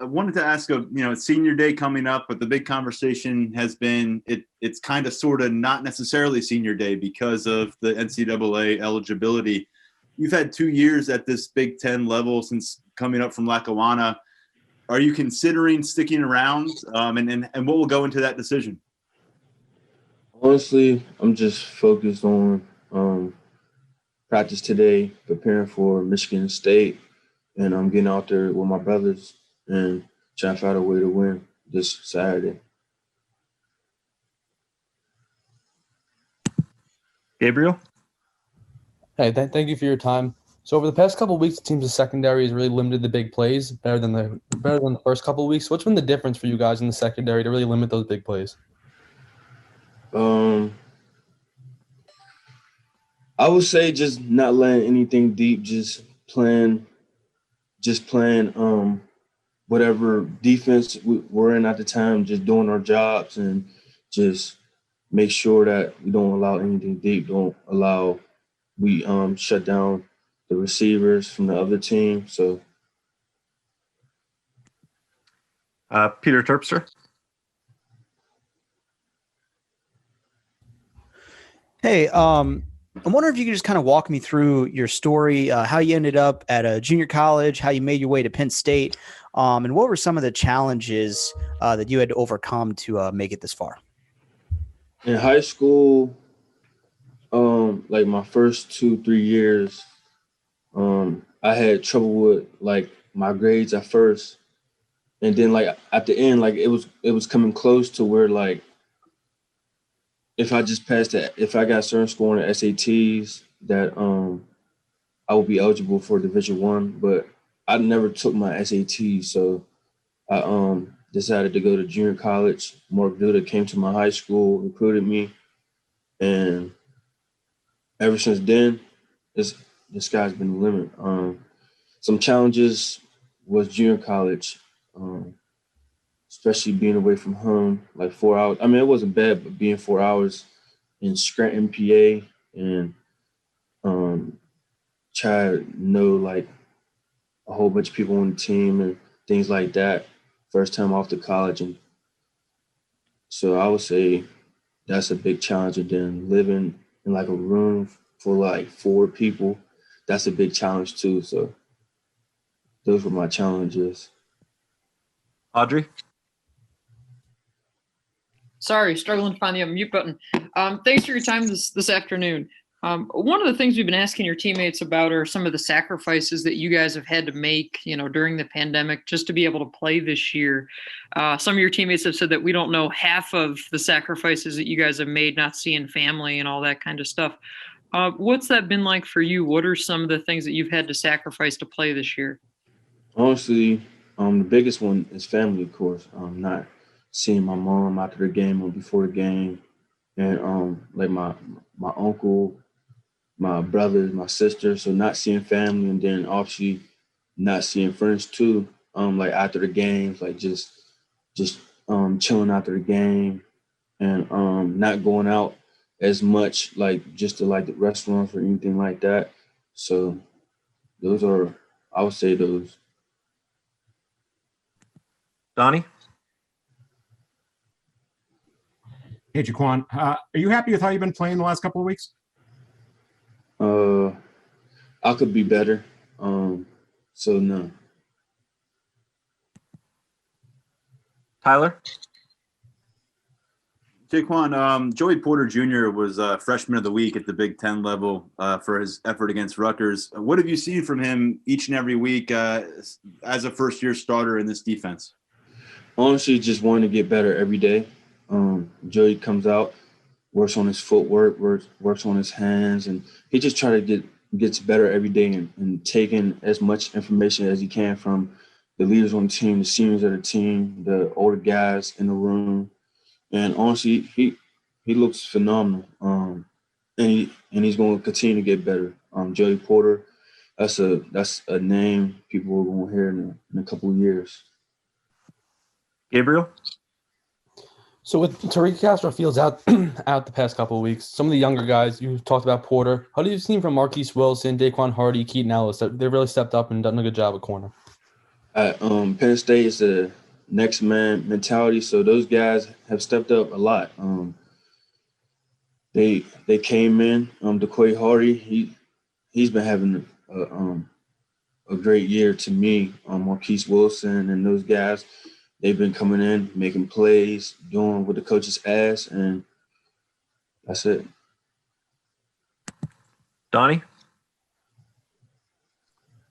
I wanted to ask, it's senior day coming up, but the big conversation has been it's kind of sort of not necessarily senior day because of the NCAA eligibility. You've had 2 years at this Big Ten level since coming up from Lackawanna. Are you considering sticking around? And what will go into that decision? Honestly, I'm just focused on practice today, preparing for Michigan State, and I'm getting out there with my brothers and trying to find a way to win this Saturday. Gabriel? Hey, thank you for your time. So over the past couple of weeks, it seems the secondary has really limited the big plays better than the first couple of weeks. What's been the difference for you guys in the secondary to really limit those big plays? I would say just not letting anything deep, just playing whatever defense we're in at the time, just doing our jobs and just make sure that we don't allow anything deep, we shut down the receivers from the other team. So Peter Terpster? Hey, I'm wondering if you could just kind of walk me through your story, how you ended up at a junior college, how you made your way to Penn State, and what were some of the challenges that you had to overcome to make it this far? in high school, like my first 2-3 years, I had trouble with like my grades at first, and then like at the end, like it was coming close to where like if I just passed it, if I got a certain score on the SATs, that I would be eligible for Division I. But I never took my SATs, so I decided to go to junior college. Mark Duda came to my high school, recruited me, and ever since then, the sky's been the limit. Some challenges was junior college, especially being away from home, like 4 hours. I mean, it wasn't bad, but being 4 hours in Scranton, PA, and try to know like a whole bunch of people on the team and things like that. First time off to college, and so I would say that's a big challenge. And then living in like a room for like 4 people, that's a big challenge too. So those were my challenges. Audrey? Sorry, struggling to find the unmute button. Thanks for your time this afternoon. One of the things we've been asking your teammates about are some of the sacrifices that you guys have had to make, during the pandemic just to be able to play this year. Some of your teammates have said that we don't know half of the sacrifices that you guys have made, not seeing family and all that kind of stuff. What's that been like for you? What are some of the things that you've had to sacrifice to play this year? Honestly, the biggest one is family, of course. Not seeing my mom after the game or before the game, and like my uncle, my brothers, my sister. So not seeing family, and then obviously not seeing friends too. Like after the games, like just chilling after the game, and not going out as much, like just to like the restaurants or anything like that. So those are, I would say those. Donnie? Hey, Jaquan, are you happy with how you've been playing the last couple of weeks? I could be better. So no. Tyler? Jaquan, Joey Porter Jr. was freshman of the week at the Big Ten level for his effort against Rutgers. What have you seen from him each and every week as a first-year starter in this defense? Honestly, just wanting to get better every day. Joey comes out, works on his footwork, works on his hands, and he just try to gets better every day and taking as much information as he can from the leaders on the team, the seniors of the team, the older guys in the room. And honestly, he looks phenomenal. And he's going to continue to get better. Joey Porter, that's a name people are going to hear in a couple of years. Gabriel? So with Tariq Castro-Fields out the past couple of weeks, some of the younger guys, you talked about Porter. How do you see from Marquise Wilson, Daquan Hardy, Keaton Ellis? They really stepped up and done a good job at corner. At Penn State, it's a next man mentality. So those guys have stepped up a lot. They came in. DeQuay Hardy, he's been having a great year to me. Marquise Wilson and those guys, they've been coming in, making plays, doing what the coaches ask, and that's it. Donnie?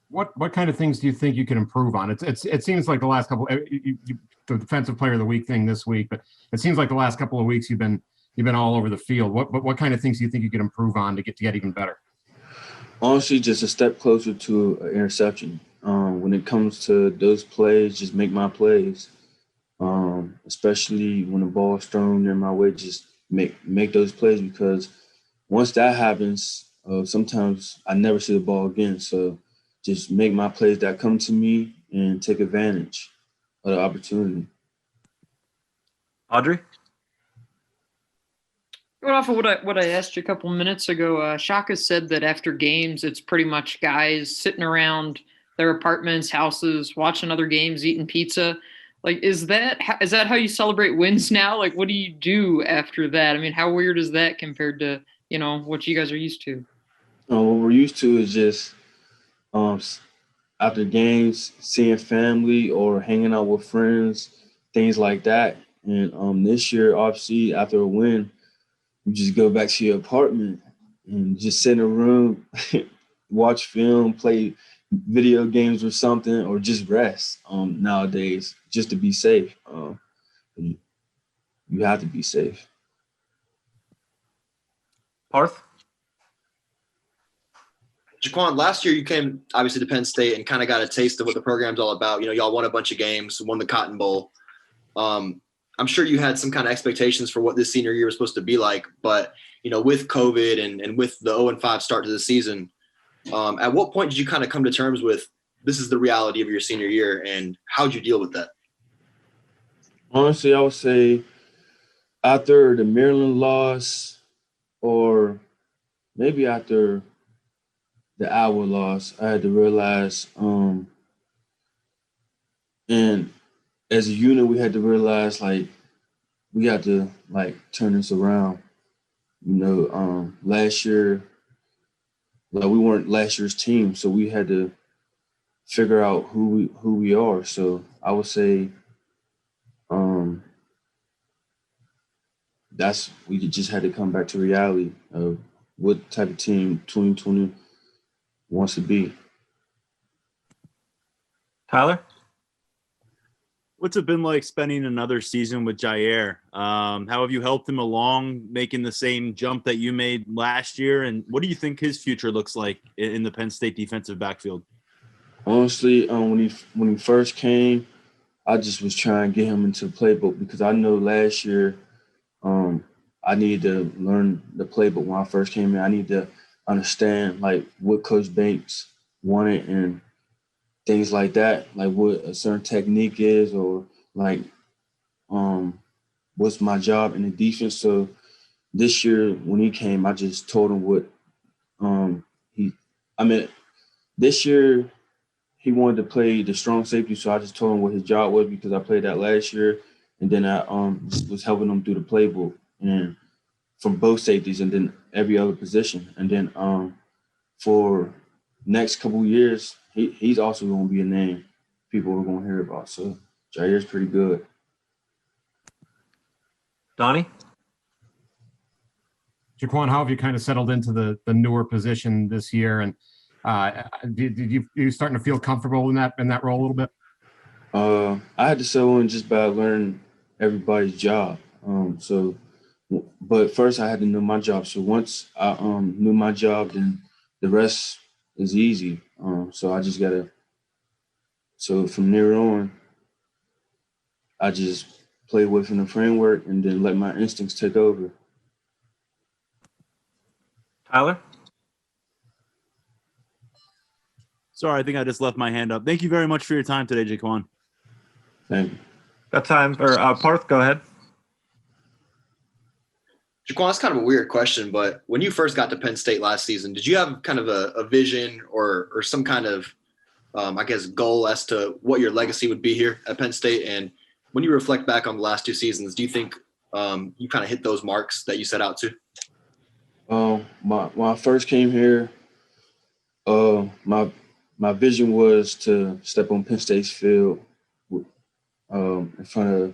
What kind of things do you think you can improve on? It seems like the last couple, the defensive player of the week thing this week, but it seems like the last couple of weeks you've been all over the field. What kind of things do you think you can improve on to get even better? Honestly, just a step closer to an interception. When it comes to those plays, just make my plays. Especially when the ball is thrown in my way, just make those plays, because once that happens, sometimes I never see the ball again. So just make my plays that come to me and take advantage of the opportunity. Audrey? Going off of what I asked you a couple minutes ago, Shaka said that after games, it's pretty much guys sitting around their apartments, houses, watching other games, eating pizza. Like, is that how you celebrate wins now? Like, what do you do after that? I mean, how weird is that compared to, what you guys are used to? What we're used to is just after games, seeing family or hanging out with friends, things like that. And this year, obviously, after a win, you just go back to your apartment and just sit in a room, watch film, play video games or something, or just rest nowadays, just to be safe. You have to be safe. Parth? Jaquan, last year you came obviously to Penn State and kind of got a taste of what the program's all about. Y'all won a bunch of games, won the Cotton Bowl. I'm sure you had some kind of expectations for what this senior year was supposed to be like, but with COVID and with the 0-5 start to the season, at what point did you kind of come to terms with this is the reality of your senior year, and how'd you deal with that? Honestly, I would say after the Maryland loss, or maybe after the Iowa loss, I had to realize, and as a unit, we had to realize, we had to, turn this around. Last year, we weren't last year's team, so we had to figure out who we are. So I would say we just had to come back to reality of what type of team 2020 wants to be. Tyler? What's it been like spending another season with Jair? How have you helped him along making the same jump that you made last year? And what do you think his future looks like in the Penn State defensive backfield? Honestly, when he first came, I just was trying to get him into the playbook, because I know last year I needed to learn the playbook when I first came in. I need to understand what Coach Banks wanted and things like that, what a certain technique is, or what's my job in the defense. So this year when he came, I just told him what this year he wanted to play the strong safety, so I just told him what his job was, because I played that last year, and then I was helping him through the playbook and from both safeties and then every other position. And then for next couple of years, he's also going to be a name people are going to hear about. So Jair's pretty good. Donnie? Jaquan, how have you kind of settled into the newer position this year? And did you starting to feel comfortable in that role a little bit? I had to settle in just by learning everybody's job. But first I had to know my job. So once I knew my job, then the rest is easy. So I just gotta. So from there on, I just play within the framework and then let my instincts take over. Tyler? Sorry, I think I just left my hand up. Thank you very much for your time today, Jaquan. Thank you. Got time for Parth, go ahead. Jaquan, it's kind of a weird question, but when you first got to Penn State last season, did you have kind of a vision or some kind of I guess, goal as to what your legacy would be here at Penn State? And when you reflect back on the last 2 seasons, do you think you kind of hit those marks that you set out to? When I first came here, my vision was to step on Penn State's field in front of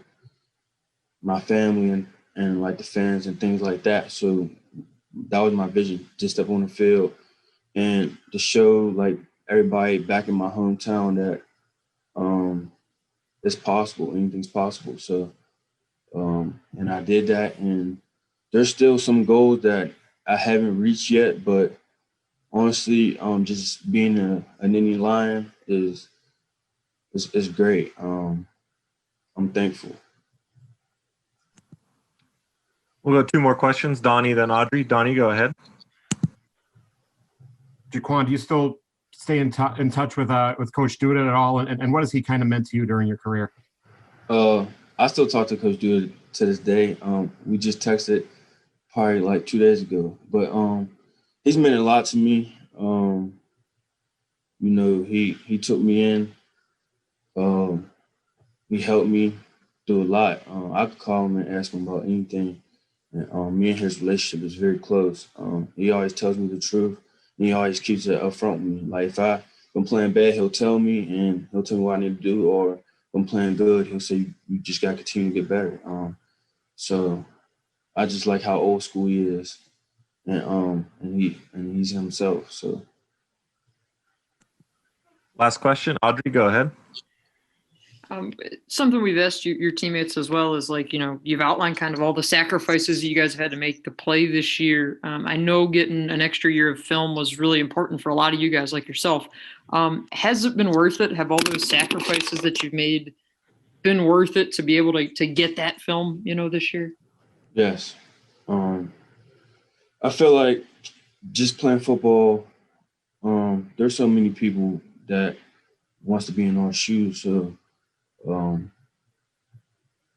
my family and like the fans and things like that. So that was my vision, to step on the field and to show like everybody back in my hometown that it's possible, anything's possible. So and I did that, and there's still some goals that I haven't reached yet, but honestly, just being a Nittany Lion is great. I'm thankful. We'll go 2 more questions. Donnie, then Audrey. Donnie, go ahead. Jaquan, do you still stay in touch with Coach Duda at all? And what has he kind of meant to you during your career? I still talk to Coach Duda to this day. We just texted probably like 2 days ago, but he's meant a lot to me. He took me in. He helped me do a lot. I could call him and ask him about anything. And, me and his relationship is very close. He always tells me the truth. And he always keeps it up front with me. Like if I'm playing bad, he'll tell me, and he'll tell me what I need to do. Or if I'm playing good, he'll say, you just got to continue to get better. So I just like how old school he is. And he's himself. So. Last question. Audrey, go ahead. Something we've asked your teammates as well is like, you've outlined kind of all the sacrifices you guys have had to make to play this year. I know getting an extra year of film was really important for a lot of you guys like yourself. Has it been worth it? Have all those sacrifices that you've made been worth it to be able to get that film, this year? Yes. I feel like just playing football, there's so many people that wants to be in our shoes. So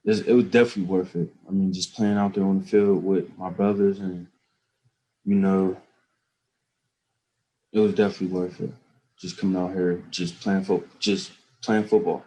it was definitely worth it. I mean, just playing out there on the field with my brothers, and it was definitely worth it. Just coming out here, just playing football.